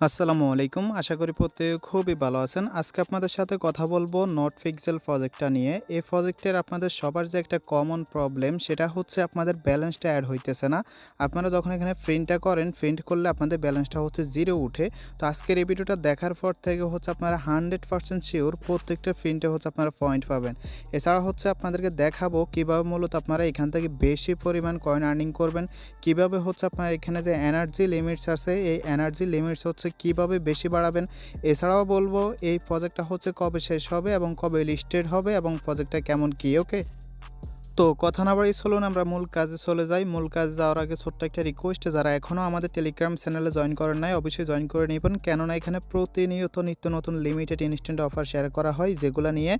আসসালামু আলাইকুম। আশা করি প্রত্যেকে খুবই ভালো আছেন। আজকে আপনাদের সাথে কথা বলবো নোটপিক্সেল প্রজেক্টটা নিয়ে। এই প্রজেক্টের আপনাদের সবার যে একটা কমন প্রবলেম সেটা হচ্ছে আপনাদের ব্যালেন্সটা এড হইতেছে না। আপনারা যখন এখানে প্রিন্টটা করেন, প্রিন্ট করলে আপনাদের ব্যালেন্সটা হচ্ছে 0 উঠে। তো আজকের এই ভিডিওটা দেখার পর থেকে হচ্ছে আপনারা 100% সিওর প্রত্যেকটা প্রিন্টে হচ্ছে আপনারা পয়েন্ট পাবেন। এছাড়া হচ্ছে আপনাদেরকে দেখাবো কিভাবে মূলত আপনারা এখান থেকে বেশি পরিমাণ কয়েন আর্নিং করবেন। কিভাবে হচ্ছে আপনার এখানে যে এনার্জি লিমিটস আছে, এই এনার্জি লিমিটস হচ্ছে কিভাবে বেশি বাড়াবেন। এছাড়াও বলবো এই প্রজেক্টটা হচ্ছে কবে শেষ হবে এবং কবে লিস্টেড হবে এবং প্রজেক্টটা কেমন কি। ওকে, তো কথা না বাড়িয়ে চলুন আমরা মূল কাজে চলে যাই। মূল কাজে যাওয়ার আগে ছোট্ট একটা রিকোয়েস্ট, যারা এখনও আমাদের টেলিগ্রাম চ্যানেলে জয়েন করেন নাই অবশ্যই জয়েন করে নেবেন, কেননা এখানে প্রতিনিয়ত নিত্য নতুন লিমিটেড ইনস্ট্যান্ট অফার শেয়ার করা হয় যেগুলো নিয়ে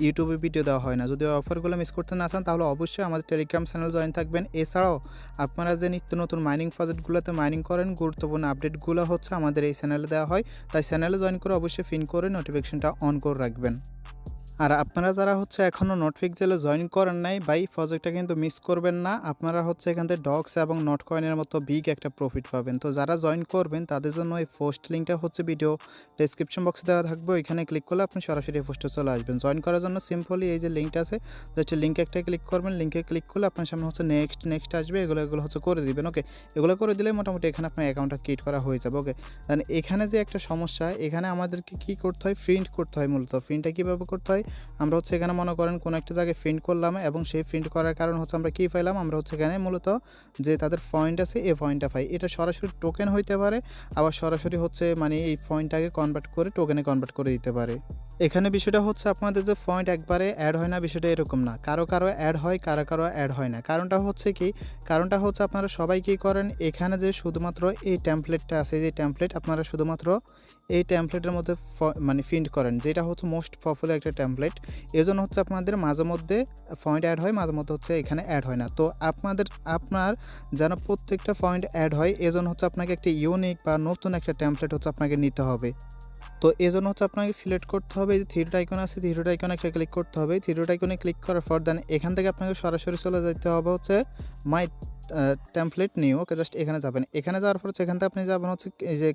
ইউটিউবে ভিডিও দেওয়া হয় না। যদি অফারগুলো মিস করতে না চান তাহলে অবশ্যই আমাদের টেলিগ্রাম চ্যানেলে জয়েন থাকবেন। এছাড়াও আপনারা যে নিত্য নতুন মাইনিং প্রজেক্টগুলোতে মাইনিং করেন, গুরুত্বপূর্ণ আপডেটগুলো হচ্ছে আমাদের এই চ্যানেলে দেওয়া হয়। তাই চ্যানেলে জয়েন করে অবশ্যই পিন করে নোটিফিকেশনটা অন করে রাখবেন। আর আপনারা যারা হচ্ছে এখনও নোটপিক্সেলে জয়েন করেন নাই বা এই প্রজেক্টটা কিন্তু মিস করবেন না। আপনারা হচ্ছে এখান থেকে ডক্স এবং নট কয়েনের মতো বিগ একটা প্রফিট পাবেন। তো যারা জয়েন করবেন তাদের জন্য এই পোস্ট লিঙ্কটা হচ্ছে ভিডিও ডেসক্রিপশন বক্সে দেওয়া থাকবে, ওইখানে ক্লিক করলে আপনি সরাসরি এই পোস্টে চলে আসবেন। জয়েন করার জন্য সিম্পলি এই যে লিঙ্কটা আছে, জাস্ট লিঙ্কে একটা ক্লিক করবেন। লিঙ্কে ক্লিক করলে আপনার সামনে হচ্ছে নেক্সট আসবে, এগুলো হচ্ছে করে দিবেন। ওকে, এগুলো করে দিলে মোটামুটি এখানে আপনার অ্যাকাউন্টটা ক্রিয়েট করা হয়ে যাবে। ওকে, দেন এখানে যে একটা সমস্যা, এখানে আমাদেরকে কী করতে হয়, প্রিন্ট করতে হয়। মূলত প্রিন্টটা কীভাবে করতে হয়, আমরা হচ্ছে এখানে মনে করেন কোনো একটা জায়গায় প্রিন্ট করলাম এবং সেই প্রিন্ট করার কারণ হচ্ছে আমরা কী পাইলাম, আমরা হচ্ছে এখানে মূলত যে তাদের পয়েন্ট আছে এই পয়েন্টটা পাই। এটা সরাসরি টোকেন হইতে পারে, আবার সরাসরি হচ্ছে মানে এই পয়েন্টটাকে কনভার্ট করে টোকেনে কনভার্ট করে দিতে পারে। এখানে বিষয়টা হচ্ছে আপনাদের যে পয়েন্ট একবারে অ্যাড হয় না, বিষয়টা এরকম না। কারো অ্যাড হয়, কারো অ্যাড হয় না। কারণটা হচ্ছে কি, কারণটা হচ্ছে আপনারা সবাই কী করেন, এখানে যে শুধুমাত্র এই ট্যাম্পলেটটা আছে, যে ট্যাম্পলেট আপনারা শুধুমাত্র এই ট্যাম্পলেটের মধ্যে মানে প্রিন্ট করেন, যেটা হচ্ছে মোস্ট পপুলার একটা ট্যাম্পলেট। এজন্য হচ্ছে আপনাদের মাঝে মধ্যে পয়েন্ট অ্যাড হয়, মাঝে মধ্যে হচ্ছে এখানে অ্যাড হয় না। তো আপনার যেন প্রত্যেকটা পয়েন্ট অ্যাড হয়, এজন্য হচ্ছে আপনাকে একটা ইউনিক বা নতুন একটা ট্যাম্পলেট হচ্ছে আপনাকে নিতে হবে। তো এজন্য হচ্ছে আপনাকে সিলেক্ট করতে হবে, এই যে থ্রি আইকন আছে, থ্রি আইকনে একটা ক্লিক করতে হবে। থ্রি আইকনে ক্লিক করার পর দেন এখান থেকে আপনাকে সরাসরি চলে যেতে হবে হচ্ছে মাই টেমপ্লেট নিউ। ওকে, জাস্ট এখানে যাবেন। এখানে যাওয়ার পর হচ্ছে এখান থেকে আপনি যাবেন হচ্ছে এই যে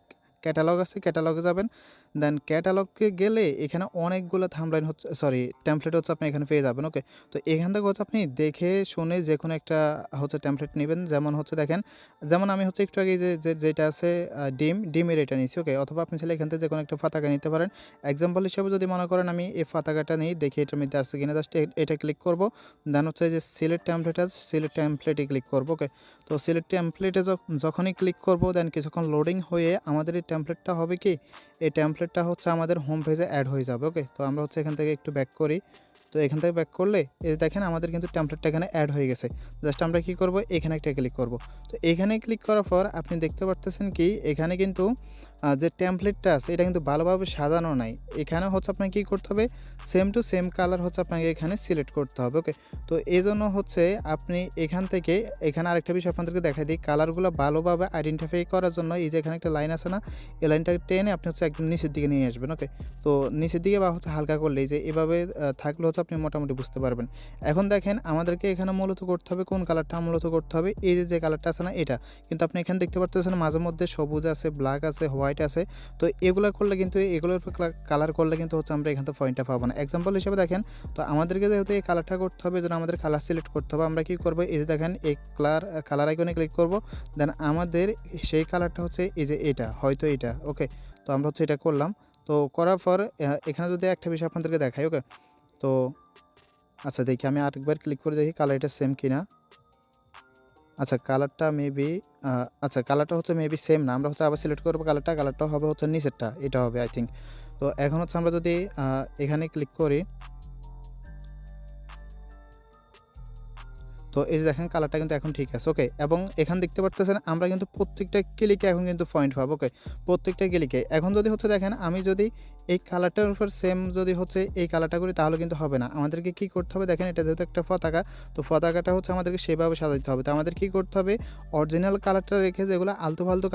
ক্যাটালগ আছে, ক্যাটালগে যাবেন। দেন ক্যাটালগে গেলে এখানে অনেকগুলো থাম্বনেইল হচ্ছে, সরি টেমপ্লেট হচ্ছে আপনি এখানে পেয়ে যাবেন। ওকে, তো এখান থেকে হচ্ছে আপনি দেখে শুনে যে কোনো একটা হচ্ছে টেমপ্লেট নেবেন। যেমন হচ্ছে দেখেন, যেমন আমি হচ্ছে একটু আগে যেটা আছে ডিমের এটা নিয়েছি। ওকে, অথবা আপনি চাইলে এখান থেকে যে কোনো একটা পতাকা নিতে পারেন। এক্সাম্পল হিসেবে যদি মনে করেন আমি এই পতাকাটা নিই, দেখি এটার মধ্যে আসছে কিনা, জাস্ট এটা ক্লিক করব। দেন হচ্ছে যে সিলেক্ট টেমপ্লেট আছে, সিলেক্ট টেমপ্লেটে ক্লিক করব। ওকে, তো সিলেক্ট টেমপ্লেটে যখনই ক্লিক করব দেন কিছুক্ষণ লোডিং হয়ে আমাদের এই টেমপ্লেটটা হবে কি, এই টেমপ্লেটটা হচ্ছে আমাদের হোম পেজে অ্যাড হয়ে যাবে। ওকে, তো আমরা হচ্ছে এখান থেকে একটু ব্যাক করি। তো এখান থেকে ব্যাক করলে এই দেখেন আমাদের কিন্তু টেমপ্লেটটা এখানে অ্যাড হয়ে গেছে। জাস্ট আমরা কি করব, এখানে একটা ক্লিক করব। তো এখানে ক্লিক করার পর আপনি দেখতে পারতেছেন কি, এখানে কিন্তু যে টেমপ্লেটটা আছে এটা কিন্তু ভালোভাবে সাজানো নাই। এখানে হচ্ছে আপনাকে কী করতে হবে, সেম টু সেম কালার হচ্ছে আপনাকে এখানে সিলেক্ট করতে হবে। ওকে, তো এই জন্য হচ্ছে আপনি এখান থেকে, এখানে আরেকটা বিষয় আপনাদেরকে দেখাই দিই, কালারগুলো ভালোভাবে আইডেন্টিফাই করার জন্য এই যে এখানে একটা লাইন আছে না, এই লাইনটাকে টেনে আপনি হচ্ছে একদম নিচের দিকে নিয়ে আসবেন। ওকে, তো নিচের দিকে বা হচ্ছে হালকা করলে যে এভাবে থাকলে হচ্ছে আপনি মোটামুটি বুঝতে পারবেন। এখন দেখেন আমাদেরকে এখানে মূলত করতে হবে কোন কালারটা মূলত করতে হবে, এই যে কালারটা আছে না এটা, কিন্তু আপনি এখানে দেখতে পারতেছেন মাঝে মধ্যে সবুজ আছে, ব্ল্যাক আছে, হোয়াইট আছে। তো এগুলো করলে কিন্তু এগুলোর কালার করলে কিন্তু হচ্ছে আমরা এখান থেকে পয়েন্টটা পাবো না। এক্সাম্পল হিসেবে দেখেন, তো আমাদেরকে যেহেতু এই কালারটা করতে হবে, যেন আমাদের কালার সিলেক্ট করতে হবে, আমরা কি করবো, এই যে দেখেন এই কালার আইকনে ক্লিক করব। দেন আমাদের সেই কালারটা হচ্ছে এই যে এটা, হয়তো এটা। ওকে, তো আমরা হচ্ছে এটা করলাম। তো করার পর এখানে যদি একটা বিষয় আপনাদেরকে দেখাই। ওকে, তো আচ্ছা দেখি আমি আরেকবার ক্লিক করে দেখি কালারটা সেম কিনা। আচ্ছা কালারটা মেবি আচ্ছা কালারটা হচ্ছে মেবি সেম না। আমরা হচ্ছে আবার সিলেক্ট করবো কালারটা হবে হচ্ছে নিচেরটা, এটা হবে আই থিঙ্ক। তো এখন হচ্ছে আমরা যদি এখানে ক্লিক করি, তো এই যে দেখেন কালারটা কিন্তু এখন ঠিক আছে। ওকে, এবং এখানে দেখতে পারতেছেন আমরা কিন্তু প্রত্যেকটা ক্লিকে এখন কিন্তু পয়েন্ট পাবো। ওকে, প্রত্যেকটা ক্লিকে। এখন যদি হচ্ছে দেখেন আমি যদি এই কালারটার উপর সেম যদি হচ্ছে এই কালারটা করি তাহলে কিন্তু হবে না। আমাদেরকে কি করতে হবে, দেখেন এটা যেহেতু একটা পতাকা, তো পতাকাটা হচ্ছে আমাদেরকে সেভাবে সাজাইতে হবে। তো আমাদের কি করতে হবে, অরিজিনাল কালারটা রেখে যেগুলো আলতু ফালতু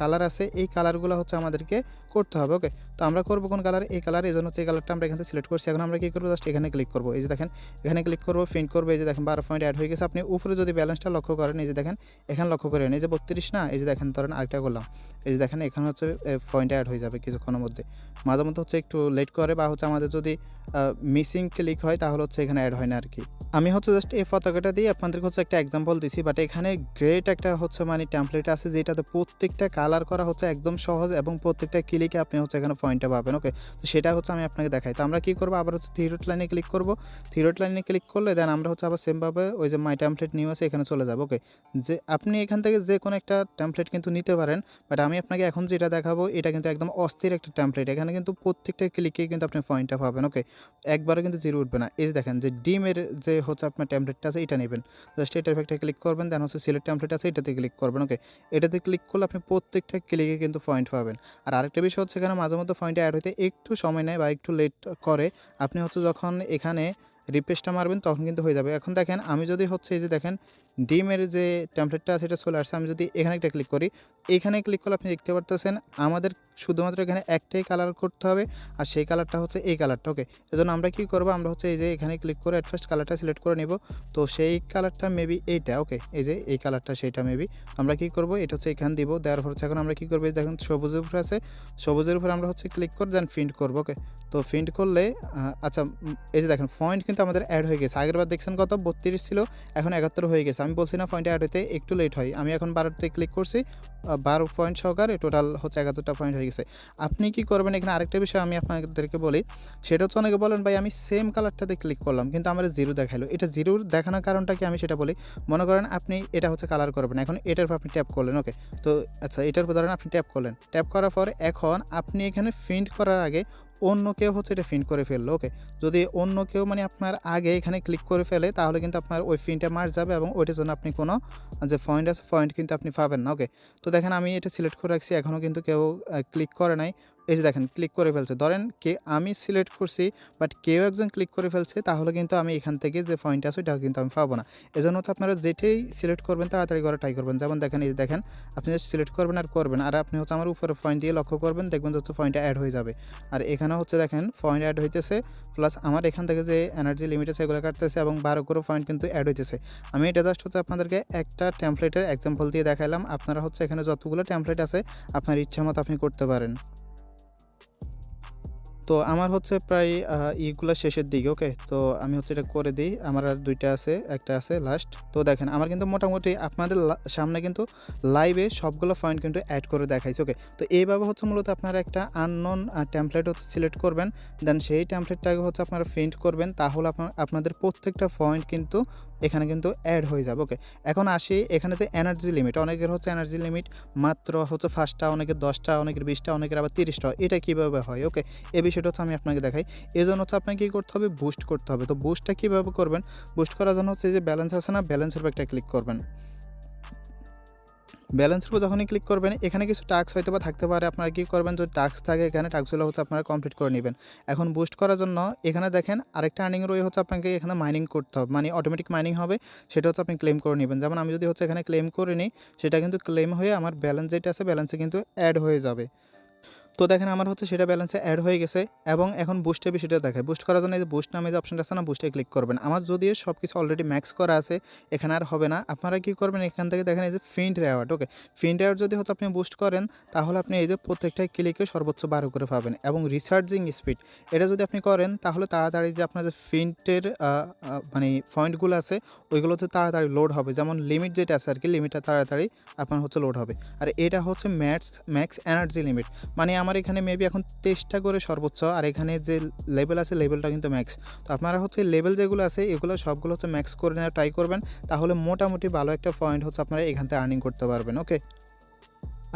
কালার আছে এই কালারগুলো হচ্ছে আমাদেরকে করতে হবে। ওকে, তো আমরা করবো কোন কালার, এই কালার, এই জন্য হচ্ছে এই কালারটা আমরা এখান থেকে সিলেক্ট করছি। এখন আমরা কি করবো, জাস্ট এখানে ক্লিক করবো। এই যে দেখেন এখানে ক্লিক করবো, প্রিন্ট করবো, এই যে দেখেন 12 পয়েন্ট অ্যাড হয়ে গেছে। গেছে। আপনি উপরে যদি ব্যালেন্সটা লক্ষ্য করেন, এই যে দেখেন এখানে লক্ষ্য করেন, এই যে 32 না, এই যে দেখেন ধরেন আরেকটা করলাম, এই যে দেখেন এখানে হচ্ছে পয়েন্ট অ্যাড হয়ে যাবে কিছুক্ষণের মধ্যে। মাঝে মধ্যে হচ্ছে একটু লেট করে বা হচ্ছে আমাদের যদি মিসিং ক্লিক হয় তাহলে হচ্ছে এখানে অ্যাড হয় না আরকি। আমি হচ্ছে জাস্ট এই পতাকাটা দিয়ে আপনাদেরকে হচ্ছে একটা এক্সাম্পল দিছি, বাট এখানে গ্রেট একটা হচ্ছে মানে টেমপ্লেট আছে যেটাতে প্রত্যেকটা কালার করা হচ্ছে একদম সহজ এবং প্রত্যেকটা ক্লিকে আপনি হচ্ছে এখানে পয়েন্টটা পাবেন। ওকে, তো সেটা হচ্ছে আমি আপনাকে দেখাই। তো আমরা কি করবো, আবার হচ্ছে থ্রি ডট লাইনে ক্লিক করবো। থ্রি ডট লাইনে ক্লিক করলে দেন আমরা হচ্ছে আবার সেমভাবে ওই যে মাই টেমপ্লেট নিউ আছে এখানে চলে যাবো। ওকে, যে আপনি এখান থেকে যে কোনো একটা টেমপ্লেট কিন্তু নিতে পারেন, বাট আমি আপনাকে এখন যেটা দেখাবো এটা কিন্তু একদম অস্থির একটা টেমপ্লেট। এখানে কিন্তু প্রত্যেকটা ক্লিকেই কিন্তু আপনি পয়েন্টটা পাবেন। ওকে, একবারে কিন্তু জিরো উঠবে না। এই যে দেখেন যে ডিমের যে হচ্ছে আপনার টেমপ্লেটটা আছে এটা নেবেন, জাস্ট এটার একটা ক্লিক করবেন, দেন হচ্ছে সিলেক্ট টেমপ্লেট আছে এটাতে ক্লিক করবেন। ওকে, এটাতে ক্লিক করলে আপনি প্রত্যেকটা ক্লিকে কিন্তু পয়েন্ট পাবেন। আর আরেকটা বিষয় হচ্ছে এখানে মাঝে মধ্যে পয়েন্ট অ্যাড হতে একটু সময় নেয় বা একটু লেট করে। আপনি হচ্ছে যখন এখানে রিফ্রেশটা মারবেন তখন কিন্তু হয়ে যাবে। এখন দেখেন আমি যদি হচ্ছে এই যে দেখেন ডিমের যে টেমপ্লেটটা আছে এটা চলে আসছে, আমি যদি এখানে একটা ক্লিক করি, এখানে ক্লিক করলে আপনি দেখতে পারতেছেন আমাদের শুধুমাত্র এখানে একটাই কালার করতে হবে, আর সেই কালারটা হচ্ছে এই কালারটা। ওকে, এজন্য আমরা কি করব, আমরা হচ্ছে এই যে এখানে ক্লিক করে ফার্স্ট কালারটা সিলেক্ট করে নিব। তো সেই কালারটা মেবি এইটা। ওকে, এই যে এই কালারটা সেইটা মেবি আমরা কি করব, এটা হচ্ছে এখানে দিব। দেওয়ার পর হচ্ছে এখন আমরা কি করব, দেখেন সবুজের উপরে আছে, সবুজের উপরে আমরা হচ্ছে ক্লিক করে দেন প্রিন্ট করব। ওকে, তো প্রিন্ট করলে আচ্ছা এই যে দেখেন পয়েন্ট কিন্তু আমাদের অ্যাড হয়ে গেছে। আগেরবার দেখছেন কত 32 ছিল, এখন 71 হয়ে গেছে। আমি বলছি না পয়েন্ট অ্যাড হতে একটু লেট হয়, আমি এখন 12তে ক্লিক করছি, 12 পয়েন্ট সহকারে টোটাল হচ্ছে 71টা পয়েন্ট হয়ে গেছে। আপনি কি করবেন, এখানে আরেকটা বিষয় আমি আপনাদেরকে বলি, সেটা হচ্ছে অনেকে বলেন ভাই আমি সেম কালারটাতে ক্লিক করলাম কিন্তু আমার জিরো দেখাইলো। এটা জিরোর দেখানোর কারণটা কি আমি সেটা বলি। মনে করেন আপনি এটা হচ্ছে কালার করবেন, এখন এটার উপর আপনি ট্যাপ করলেন। ওকে, তো আচ্ছা এটার উপর ধরেন আপনি ট্যাপ করলেন, ট্যাপ করার পর এখন আপনি এখানে প্রিন্ট করার আগে অন্য কেউ হচ্ছে এটা প্রিন্ট করে ফেললো। ওকে, যদি অন্য কেউ মানে আপনার আগে এখানে ক্লিক করে ফেলে তাহলে কিন্তু আপনার ওই প্রিন্টটা মার যাবে এবং ওইটার জন্য আপনি কোনো যে পয়েন্ট আছে পয়েন্ট কিন্তু আপনি পাবেন না। ওকে, তো দেখেন আমি এটা সিলেক্ট করে রাখছি, এখনও কিন্তু কেউ ক্লিক করে নাই। এই যে দেখেন ক্লিক করে ফেলছে, ধরেন কে আমি সিলেক্ট করছি বাট কেউ একজন ক্লিক করে ফেলছে, তাহলে কিন্তু আমি এখান থেকে যে পয়েন্ট আছে ওইটা কিন্তু আমি পাবো না। এজন্য হচ্ছে আপনারা যেটাই সিলেক্ট করবেন তাড়াতাড়ি করে ট্রাই করবেন। যেমন দেখেন এই যে দেখেন আপনি জাস্ট সিলেক্ট করবেন আর করবেন, আর আপনি হচ্ছে আমার উপরে পয়েন্ট দিয়ে লক্ষ্য করবেন, দেখবেন হচ্ছে পয়েন্টটা অ্যাড হয়ে যাবে। আর এখানে হচ্ছে দেখেন পয়েন্ট অ্যাড হইতেছে, প্লাস আমার এখান থেকে যে এনার্জি লিমিট আছে এগুলো কাটতেছে এবং 12 করে পয়েন্ট কিন্তু অ্যাড হইতেছে। আমি এটা জাস্ট হচ্ছে আপনাদেরকে একটা টেমপ্লেটের এক্সাম্পল দিয়ে দেখাইলাম। আপনারা হচ্ছে এখানে যতগুলো টেমপ্লেট আছে আপনার ইচ্ছা মতো আপনি করতে পারেন। তো আমার হচ্ছে প্রায় ইগুলা শেষের দিকে। ওকে, তো আমি হচ্ছে এটা করে দিই, আমার আর 2টা আছে, একটা আছে লাস্ট। তো দেখেন আমার কিন্তু মোটামুটি আপনাদের সামনে কিন্তু লাইভে সবগুলো পয়েন্ট কিন্তু অ্যাড করে দেখাইছে। ওকে, তো এইভাবে হচ্ছে মূলত আপনারা একটা আননোন টেমপ্লেট হচ্ছে সিলেক্ট করবেন, দেন সেই টেমপ্লেটটাকে হচ্ছে আপনারা প্রিন্ট করবেন, তাহলে আপনাদের প্রত্যেকটা পয়েন্ট কিন্তু এখানে কিন্তু অ্যাড হয়ে যাবে। ওকে, এখন আসি এখানে যে এনার্জি লিমিট, অনেকের হচ্ছে এনার্জি লিমিট মাত্র হচ্ছে 5টা, অনেকের 10টা, অনেকের 20টা, অনেকের আবার 30টা, এটা কীভাবে হয়। ওকে, এই বিষয়টা হচ্ছে আমি আপনাকে দেখাই। এজন্য হচ্ছে আপনাকে কী করতে হবে, বুস্ট করতে হবে। তো বুস্টটা কীভাবে করবেন, বুস্ট করার জন্য হচ্ছে যে ব্যালেন্স আছে না, ব্যালেন্সের উপর একটা ক্লিক করবেন। ব্যালেন্সের উপর যখনই ক্লিক করবেন এখানে কিছু টাস্ক হয়তো বা থাকতে পারে, আপনারা কী করবেন যদি টাস্ক থাকে এখানে টাস্কগুলো হচ্ছে আপনারা কমপ্লিট করে নেবেন। এখন বুস্ট করার জন্য এখানে দেখেন আরেকটা আর্নিং রয়ে হচ্ছে আপনাকে এখানে মাইনিং করতে হবে, মানে অটোমেটিক মাইনিং হবে, সেটা হচ্ছে আপনি ক্লেম করে নেবেন। যেমন আমি যদি হচ্ছে এখানে ক্লেম করে নিই, সেটা কিন্তু ক্লেম হয়ে আমার ব্যালেন্স যেটা আছে ব্যালেন্সে কিন্তু অ্যাড হয়ে যাবে। তো দেখেন আমার হচ্ছে সেটা ব্যালেন্সে অ্যাড হয়ে গেছে এবং এখন বুস্টের বিষয়টা দেখায়। বুস্ট করার জন্য এই যে বুস্ট নামে যে অপশনটা আছে না, বুস্টে ক্লিক করবেন। আমার যদিও সব কিছু অলরেডি ম্যাক্স করা আছে, এখানে আর হবে না। আপনারা কী করবেন, এখান থেকে দেখেন এই যে প্রিন্ট রেওয়ার্ড। ওকে, প্রিন্ট রেওয়ার্ড যদি হচ্ছে আপনি বুস্ট করেন তাহলে আপনি এই যে প্রত্যেকটা ক্লিকে সর্বোচ্চ 12 করে পাবেন এবং রিসার্চিং স্পিড এটা যদি আপনি করেন তাহলে তাড়াতাড়ি যে আপনার যে প্রিন্টের মানে পয়েন্টগুলো আছে ওইগুলো হচ্ছে তাড়াতাড়ি লোড হবে। যেমন লিমিট যেটা আছে আর কি, লিমিটটা তাড়াতাড়ি আপনার হচ্ছে লোড হবে। আর এটা হচ্ছে ম্যাক্স এনার্জি লিমিট, মানে আমার এখানে মেবি এখন 23টা করে সর্বোচ্চ, আর এখানে যে লেভেল আছে লেভেলটা কিন্তু ম্যাক্স। তো আপনারা হচ্ছে লেভেল যেগুলো আছে এগুলো সবগুলো হচ্ছে ম্যাক্স করে নেওয়ার ট্রাই করবেন, তাহলে মোটামুটি ভালো একটা পয়েন্ট হচ্ছে আপনারা এখান থেকে আর্নিং করতে পারবেন। ওকে,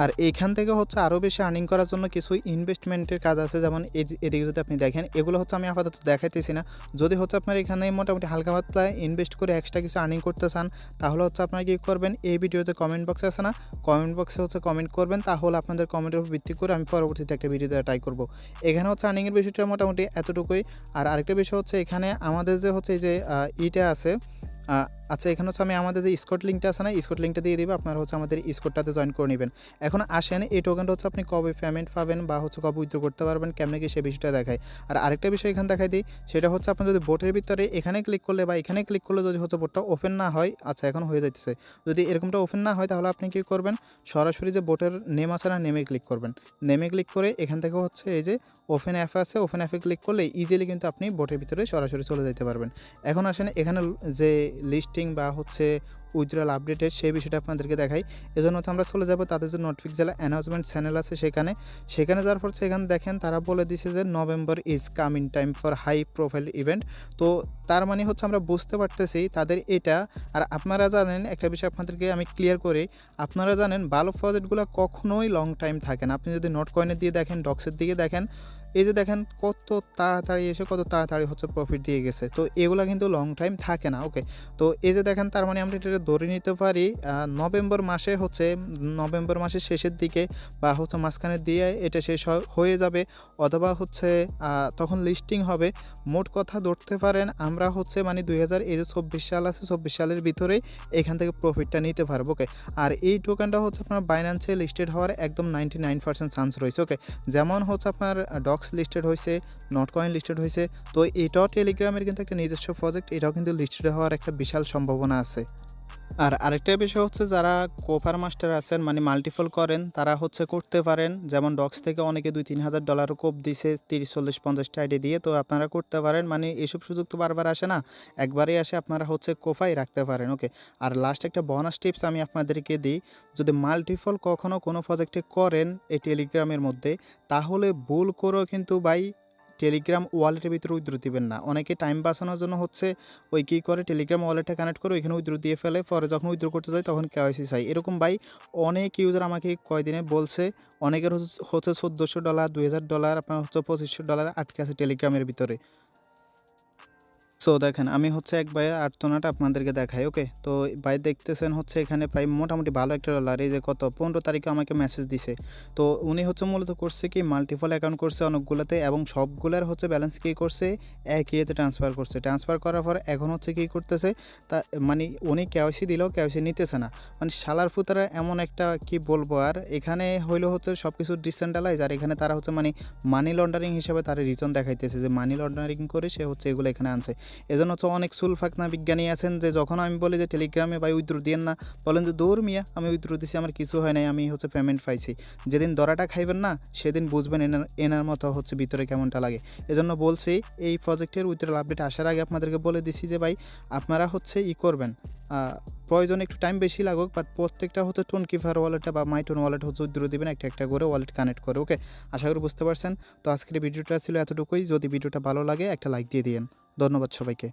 আর এইখান থেকে হচ্ছে আরও বেশি আর্নিং করার জন্য কিছু ইনভেস্টমেন্টের কাজ আছে, যেমন এদিকে যদি আপনি দেখেন এগুলো হচ্ছে আমি আপাতত দেখাইতেছি না। যদি হচ্ছে আপনার এখানে মোটামুটি হালকা পাতলা ইনভেস্ট করে এক্সট্রা কিছু আর্নিং করতে চান তাহলে হচ্ছে আপনারা কী করবেন, এই ভিডিওতে কমেন্ট বক্স আছে না, কমেন্ট বক্সে হচ্ছে কমেন্ট করবেন, তাহলে আপনাদের কমেন্টের উপর ভিত্তি করে আমি পরবর্তীতে একটা ভিডিও দেওয়া ট্রাই করবো। এখানে হচ্ছে আর্নিংয়ের বিষয়টা মোটামুটি এতটুকুই। আর আরেকটা বিষয় হচ্ছে এখানে আমাদের যে হচ্ছে এই যে ইটা আছে আচ্ছা, এখানে হচ্ছে আমি আমাদের যে Discord লিঙ্কটা আছে না, Discord লিঙ্কটা দিয়ে দিব। আপনারা হচ্ছে আমাদের Discordটাতে জয়েন করে নিবেন। এখন আসেন এই টোকেনটা হচ্ছে আপনি কবে পেমেন্ট পাবেন বা হচ্ছে কবে উইথড্র করতে পারবেন, কেমনে কি সেই বিষয়টা দেখাই। আর আরেকটা বিষয় এখানে দেখাই দিই, সেটা হচ্ছে আপনার যদি বোটের ভিতরে এখানে ক্লিক করলে বা এখানে ক্লিক করলে যদি হচ্ছে বোটটা ওপেন না হয়, আচ্ছা এখন হয়ে যাইতেছে। যদি এরকমটা ওপেন না হয় তাহলে আপনি কি করবেন, সরাসরি যে বোটের নেম আছে না, নেমে ক্লিক করবেন। নেমে ক্লিক করে এখান থেকে হচ্ছে এই যে ওপেন অ্যাপ আছে, ওপেন অ্যাপে ক্লিক করলে ইজিলি কিন্তু আপনি বোটের ভিতরে সরাসরি চলে যাইতে পারবেন। এখন আসেন এখানে যে লিস্টিং বা হচ্ছে উইথড্রয়াল আপডেটের সেই বিষয়টা আপনাদেরকে দেখাই। এজন্য হচ্ছে আমরা চলে যাব তাদের যে নোটিফিকেশন অ্যানাউন্সমেন্ট চ্যানেল আছে সেখানে যাওয়ার পর সেখানে দেখেন তারা বলে দিছে যে November is coming time for high profile event. তো তার মানে হচ্ছে আমরা বুঝতে পারতেছি তাদের এটা। আর আপনারা জানেন একটা বিষয় আপনাদেরকে আমি ক্লিয়ার করি, আপনারা জানেন ভালো প্রজেক্টগুলো কখনোই লং টাইম থাকে না। আপনি যদি নোট কয়েনের দিয়ে দেখেন, ডক্সের দিকে দেখেন, এই যে দেখেন কত তাড়াতাড়ি এসে কত তাড়াতাড়ি হচ্ছে প্রফিট দিয়ে গেছে। তো এগুলো কিন্তু লং টাইম থাকে না। ওকে, তো এই যে দেখেন তার মানে আমরা এটা ধরে নিতে পারি নভেম্বর মাসে হচ্ছে নভেম্বর মাসের শেষের দিকে বা হচ্ছে মাঝখানের দিয়ে এটা শেষ হয়ে যাবে, অথবা হচ্ছে তখন লিস্টিং হবে। মোট কথা ধরতে পারেন আমরা হচ্ছে মানে 2024 সাল আছে, 24 সালের ভিতরে এখান থেকে প্রফিটটা নিতে পারবো। ওকে, আর এই টোকেনটা হচ্ছে আপনার বাইন্যান্সে লিস্টেড হওয়ার একদম 99% চান্স রয়েছে। ওকে, যেমন হচ্ছে আপনার ডক্স লিস্টেড হয়েছে, নট কয়েন লিস্টেড হয়েছে, তো এটাও টেলিগ্রামের কিন্তু একটা নিজস্ব প্রজেক্ট, এটাও কিন্তু লিস্টেড হওয়ার একটা বিশাল সম্ভাবনা আছে। আর আরেকটা বিষয় হচ্ছে যারা কোপার মাস্টার আছেন মানে মাল্টিপল করেন তারা হচ্ছে করতে পারেন, যেমন ডক্স থেকে অনেকে $2-3,000 কোপ দিছে 30-40-50টা আইডি দিয়ে, তো আপনারা করতে পারেন। মানে এসব সুযোগ তো বারবার আসে না, একবারই আসে, আপনারা হচ্ছে কোপাই রাখতে পারেন। ওকে, আর লাস্ট একটা বোনাস টিপস আমি আপনাদেরকে দিই, যদি মাল্টিপল কখনও কোনো প্রজেক্টে করেন এই টেলিগ্রামের মধ্যে, তাহলে ভুল করেও কিন্তু ভাই টেলিগ্রাম ওয়ালেটের ভিতরে উইথড্র দিবেন না। অনেকে টাইম বাঁচানোর জন্য হচ্ছে ওই কী করে টেলিগ্রাম ওয়ালেটটা কানেক্ট করে ওইখানে উইথড্র দিয়ে ফেলে, পরে যখন উইথড্র করতে যায় তখন কেওয়াইসি চাই। এরকম ভাই অনেক ইউজার আমাকে কয়দিনে বলছে, অনেকের হচ্ছে $1,400, $2,000, আপনার হচ্ছে $2,500 আটকে আছে টেলিগ্রামের ভিতরে। সো দেখেন আমি হচ্ছে এক ভাইয়ের আর্তনাটা আপনাদেরকে দেখাই। ওকে, তো ভাই দেখতেছেন হচ্ছে এখানে প্রায় মোটামুটি ভালো একটা ডলার, এই যে কত 15 তারিখে আমাকে মেসেজ দিছে। তো উনি হচ্ছে মূলত করছে কি মাল্টিপল অ্যাকাউন্ট করছে অনেকগুলোতে, এবং সবগুলোর হচ্ছে ব্যালেন্স কী করছে এক ইয়েতে ট্রান্সফার করছে। ট্রান্সফার করার পর এখন হচ্ছে কী করতেছে, তা মানে উনি কেওয়াইসি দিলেও কেওয়াইসি নিতেছে না। মানে শালার ফুতারা এমন একটা কি বলবো, আর এখানে হইলো হচ্ছে সব কিছু ডিসেন্ট্রালাইজ, আর এখানে তারা হচ্ছে মানে মানি লন্ডারিং হিসেবে তারা রিজন দেখাইতেছে যে মানি লন্ডারিং করে সে হচ্ছে এগুলো এখানে আনছে। এজন্য হচ্ছে অনেক সুলফাকনা বিজ্ঞানী আছেন যে যখন আমি বলি যে টেলিগ্রামে ভাই উইথড্র দিয়েন না, বলেন যে দৌড় মিয়া আমি উইথড্র দিছি, আমার কিছু হয় নাই, আমি হচ্ছে পেমেন্ট পাইছি। যেদিন দরাটা খাইবেন না সেদিন বুঝবেন এনার মতো হচ্ছে ভিতরে কেমনটা লাগে। এজন্য বলছি এই প্রজেক্টের উইথড্রল আপডেট আসার আগে আপনাদেরকে বলে দিছি যে ভাই আপনারা হচ্ছে করবেন, প্রয়োজনে একটু টাইম বেশি লাগুক, বাট প্রত্যেকটা হচ্ছে টোন কিফার ওয়ালেটে বা মাই টোন ওয়ালেট হচ্ছে উইথড্র দিবেন একটা একটা করে ওয়ালেট কানেক্ট করে। ওকে, আশা করি বুঝতে পারছেন। তো আজকের ভিডিওটা ছিল এতটুকুই। যদি ভিডিওটা ভালো লাগে একটা লাইক দিয়ে দিন। ধন্যবাদ সবাইকে।